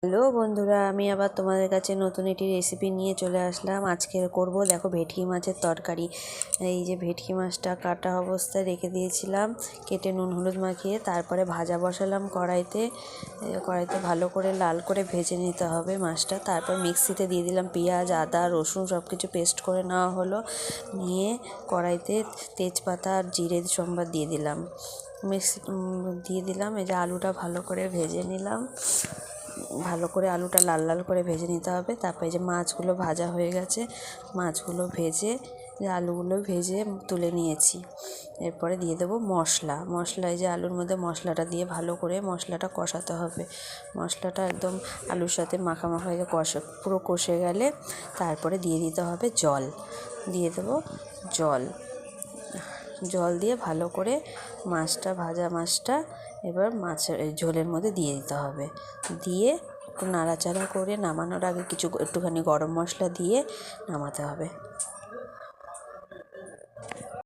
Hello বন্ধুরা, আমি আবার তোমাদের কাছে নতুন একটি রেসিপি নিয়ে চলে আসলাম। আজকে করব দেখো ভেটকি মাছের তরকারি। এই যে ভেটকি মাছটা কাটা অবস্থায় রেখে দিয়েছিলাম, কেটে নুন হলুদ মাখিয়ে। তারপরে ভাজা বসালাম কড়াইতে ভালো করে লাল করে ভেজে নিতে হবে মাছটা। তারপর মিক্সিতে দিয়ে দিলাম পেঁয়াজ, আদা, রসুন সব কিছু পেস্ট করে নেওয়া হলো। নিয়ে কড়াইতে তেজপাতা আর জিরে সম্বাদ দিয়ে দিলাম, দিয়ে দিলাম। এই যে আলুটা ভালো করে ভেজে নিলাম, ভালো করে আলুটা লাল লাল করে ভেজে নিতে হবে। তারপরে যে মাছগুলো ভাজা হয়ে গেছে, মাছগুলো ভেজে আলুগুলো ভেজে তুলে নিয়েছি। এরপরে দিয়ে দেবো মশলায় যে আলুর মধ্যে মশলাটা দিয়ে ভালো করে মশলাটা কষাতে হবে। মশলাটা একদম আলুর সাথে মাখা হয়ে পুরো কষে গেলে তারপরে দিয়ে দিতে হবে জল। দিয়ে দেবো জল দিয়ে ভালো করে ভাজা মাছটা এবার মাছের ঝোলের মধ্যে দিয়ে দিতে হবে। দিয়ে একটু নাড়াচাড়া করে নামানোর আগে একটুখানি গরম মশলা দিয়ে নামাতে হবে।